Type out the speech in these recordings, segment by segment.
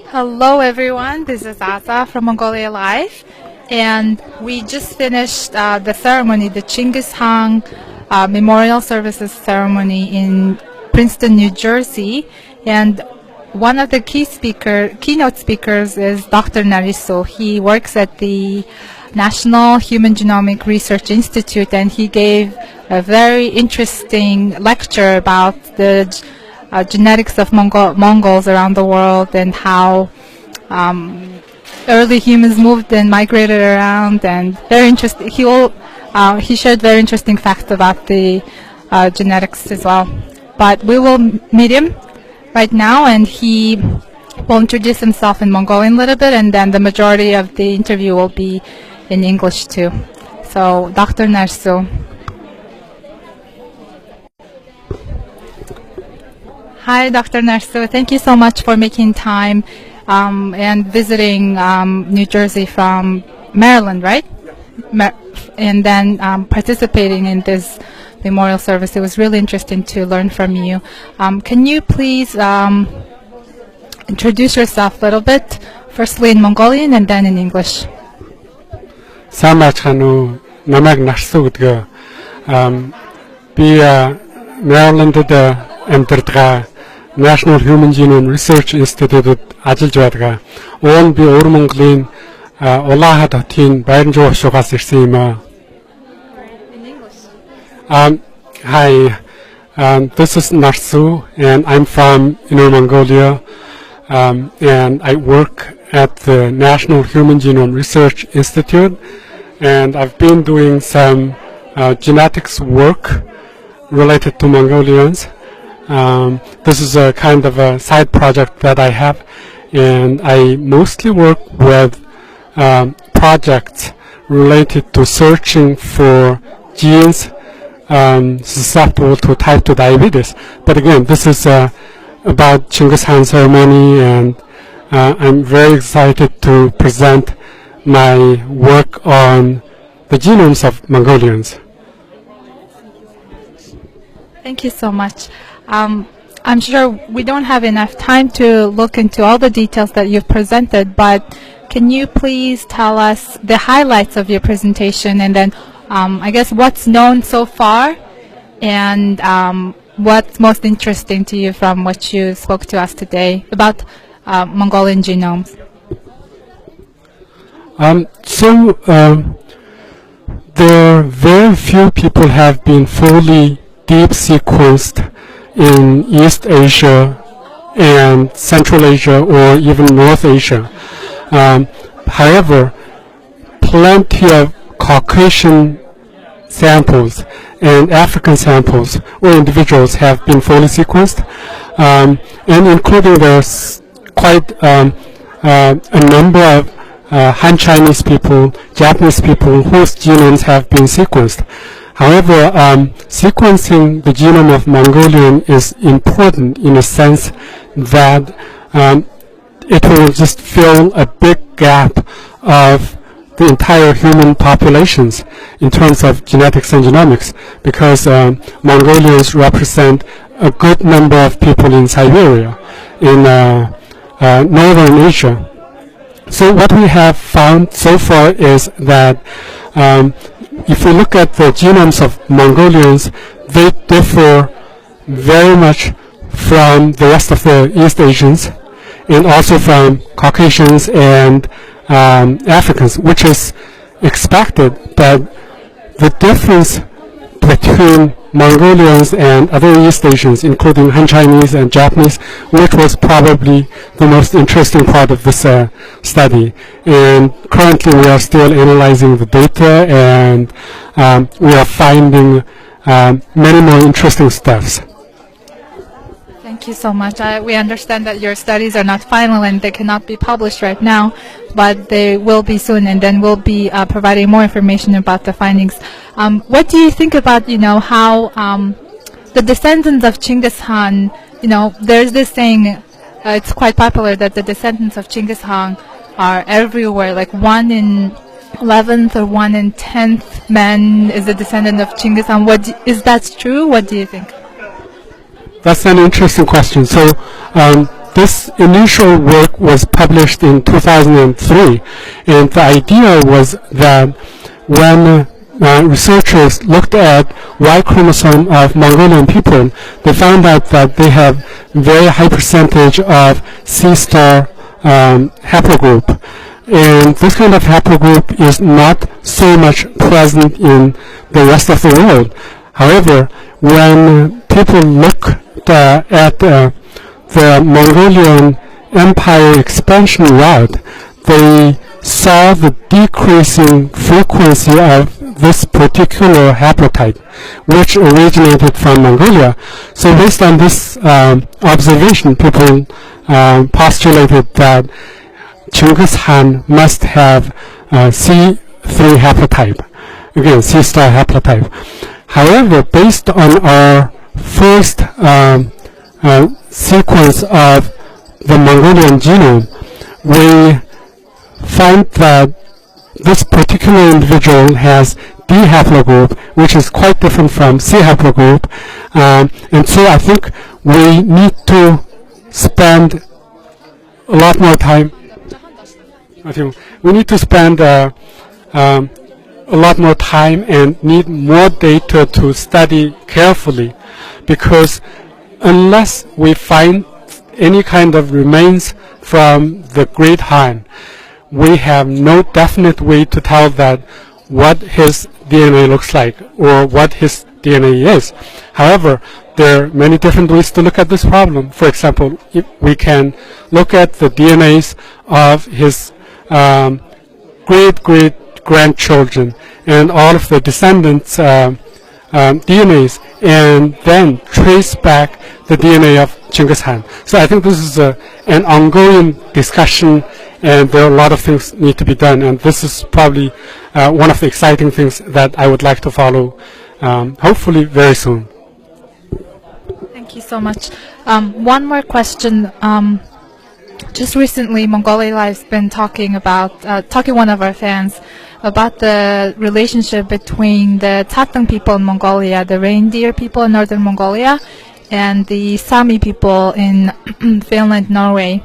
Hello everyone, this is Asa from Mongolia Live, and we just finished the ceremony, the Chinggis Khan Memorial Services ceremony in Princeton, New Jersey, and one of the keynote speakers is Dr. Nariso. He works at the National Human Genomic Research Institute, and he gave a very interesting lecture about the genetics of Mongols around the world and how early humans moved and migrated around, and very interesting. He shared very interesting facts about the genetics as well. But we will meet him right now, and he will introduce himself in Mongolian a little bit, and then the majority of the interview will be in English too. So, Dr. Narsu. Hi, Dr. Narsu. Thank you so much for making time and visiting New Jersey from Maryland, right? And then participating in this memorial service. It was really interesting to learn from you. Can you please introduce yourself a little bit, firstly in Mongolian and then in English? Sami chanu namag narsu gudga bi Maryland амтэрдгаа National Human Genome Research Institute ажиллаж байдаг. Уул би Өвөр Монголын Улаан хотын Байранжуу хошуугаас ирсэн юм аа. Hi, this is Narsu, and I'm from Inner Mongolia, and I work at the National Human Genome Research Institute, and I've been doing some genetics work related to Mongolians. This is a kind of a side project that I have, and I mostly work with projects related to searching for genes susceptible to type 2 diabetes. But again, this is about Chinggis Khan ceremony, and I'm very excited to present my work on the genomes of Mongolians. Thank you so much. I'm sure we don't have enough time to look into all the details that you've presented, but can you please tell us the highlights of your presentation, and then I guess what's known so far, and what's most interesting to you from what you spoke to us today about Mongolian genomes? There are very few people have been fully deep sequenced in East Asia and Central Asia or even North Asia. However, plenty of Caucasian samples and African samples or individuals have been fully sequenced, and including there's quite a number of Han Chinese people, Japanese people whose genomes have been sequenced. However, sequencing the genome of Mongolian is important in a sense that it will just fill a big gap of the entire human populations in terms of genetics and genomics, because Mongolians represent a good number of people in Siberia, in Northern Asia. So what we have found so far is that if we look at the genomes of Mongolians, they differ very much from the rest of the East Asians, and also from Caucasians and Africans, which is expected. But the difference between Mongolians and other East Asians, including Han Chinese and Japanese, which was probably the most interesting part of this study. And currently we are still analyzing the data, and we are finding many more interesting stuffs. Thank you so much. We understand that your studies are not final and they cannot be published right now, but they will be soon, and then we'll be providing more information about the findings. What do you think about, how the descendants of Chinggis Khan, there's this saying, it's quite popular, that the descendants of Chinggis Khan are everywhere, like 1 in 11th or 1 in 10th man is a descendant of Chinggis Khan. Is that true? What do you think? That's an interesting question. So this initial work was published in 2003, and the idea was that when researchers looked at Y chromosome of Mongolian people, they found out that they have very high percentage of C-star haplogroup. And this kind of haplogroup is not so much present in the rest of the world. However, when people look at the Mongolian Empire expansion route, they saw the decreasing frequency of this particular haplotype, which originated from Mongolia. So based on this observation, people postulated that Chinggis Khan must have C3 haplotype, again C-star haplotype. However, based on our first sequence of the Mongolian genome, we find that this particular individual has D haplogroup, which is quite different from C haplogroup, and so I think we need to spend a lot more time. We need to spend a lot more time and need more data to study carefully, because unless we find any kind of remains from the Great Han, we have no definite way to tell that what his DNA looks like or what his DNA is. However, there are many different ways to look at this problem. For example, if we can look at the DNAs of his great-great-grandchildren and all of the descendants' DNAs, and then trace back the DNA of Chinggis Khan. So I think this is an ongoing discussion, and there are a lot of things need to be done, and this is probably one of the exciting things that I would like to follow, hopefully very soon. Thank you so much. One more question. Just recently, Mongolia Live's been talking one of our fans about the relationship between the Tatang people in Mongolia, the reindeer people in northern Mongolia, and the Sami people in Finland, Norway.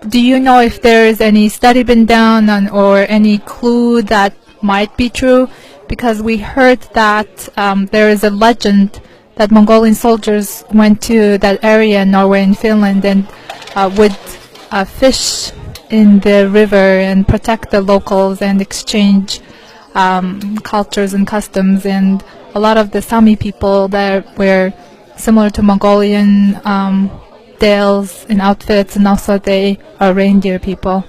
Do you know if there is any study been done or any clue that might be true? Because we heard that there is a legend that Mongolian soldiers went to that area in Norway and Finland and would fish in the river and protect the locals and exchange cultures and customs. And a lot of the Sami people there were similar to Mongolian Dales in outfits, and also they are reindeer people.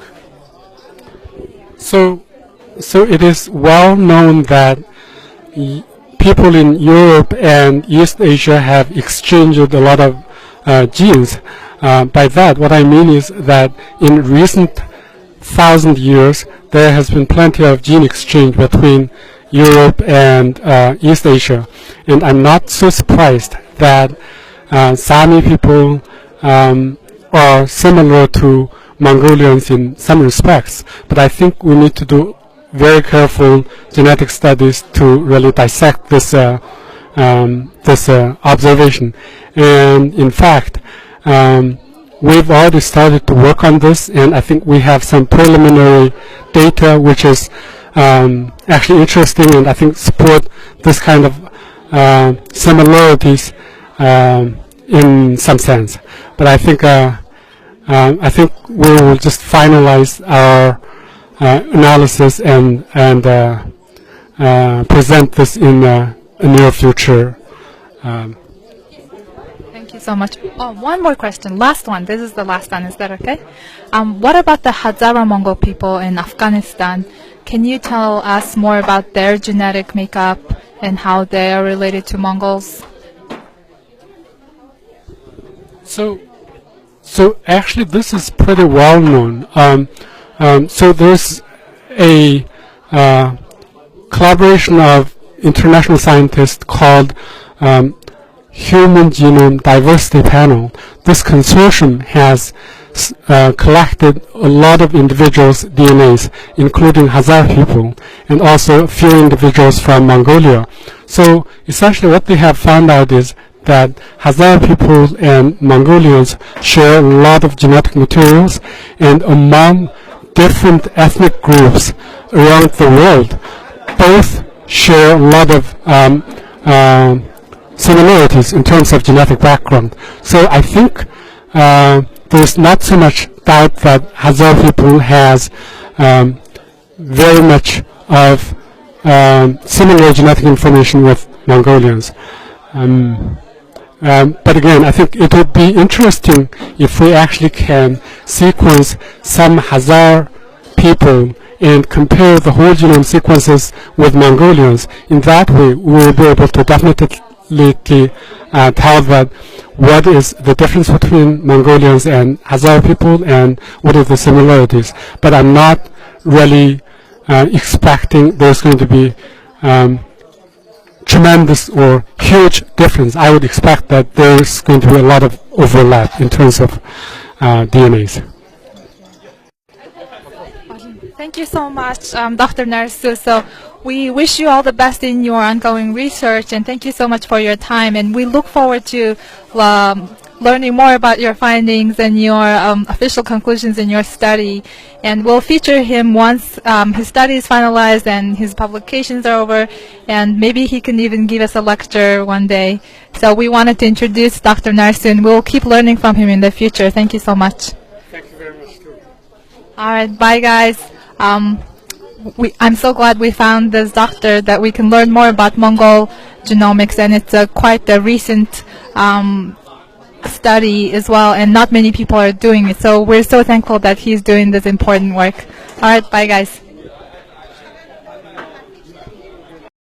So it is well known that people in Europe and East Asia have exchanged a lot of genes. By that, what I mean is that in recent 1,000 years, there has been plenty of gene exchange between Europe and East Asia. And I'm not so surprised that Sami people are similar to Mongolians in some respects. But I think we need to do very careful genetic studies to really dissect this observation. And in fact, we've already started to work on this, and I think we have some preliminary data which is actually interesting, and I think support this kind of similarities in some sense. But I think we will just finalize our analysis and present this in a near future. Thank you so much. Oh, one more question. Last one. This is the last one. Is that okay? What about the Hazara Mongol people in Afghanistan? Can you tell us more about their genetic makeup and how they are related to Mongols? So actually, this is pretty well known. So there's a collaboration of international scientists called Human Genome Diversity Panel. This consortium has collected a lot of individuals' DNAs, including Hazara people, and also a few individuals from Mongolia. So essentially what they have found out is that Hazara people and Mongolians share a lot of genetic materials, and among different ethnic groups around the world, both share a lot of similarities in terms of genetic background. So I think there's not so much doubt that Hazara people has very much of similar genetic information with Mongolians. But again, I think it would be interesting if we actually can sequence some Hazara people and compare the whole genome sequences with Mongolians. In that way, we will be able to definitely tell that what is the difference between Mongolians and Hazara people and what are the similarities. But I'm not really expecting there's going to be tremendous or huge difference. I would expect that there's going to be a lot of overlap in terms of DNAs. Thank you so much, Dr. Narsu. So we wish you all the best in your ongoing research, and thank you so much for your time. And we look forward to learning more about your findings and your official conclusions in your study. And we'll feature him once his study is finalized and his publications are over, and maybe he can even give us a lecture one day. So we wanted to introduce Dr. Narsu, and we'll keep learning from him in the future. Thank you so much. Thank you very much, too. All right, bye, guys. I'm so glad we found this doctor that we can learn more about Mongol genomics, and it's quite a recent study as well, and not many people are doing it. So we're so thankful that he's doing this important work. All right, bye, guys.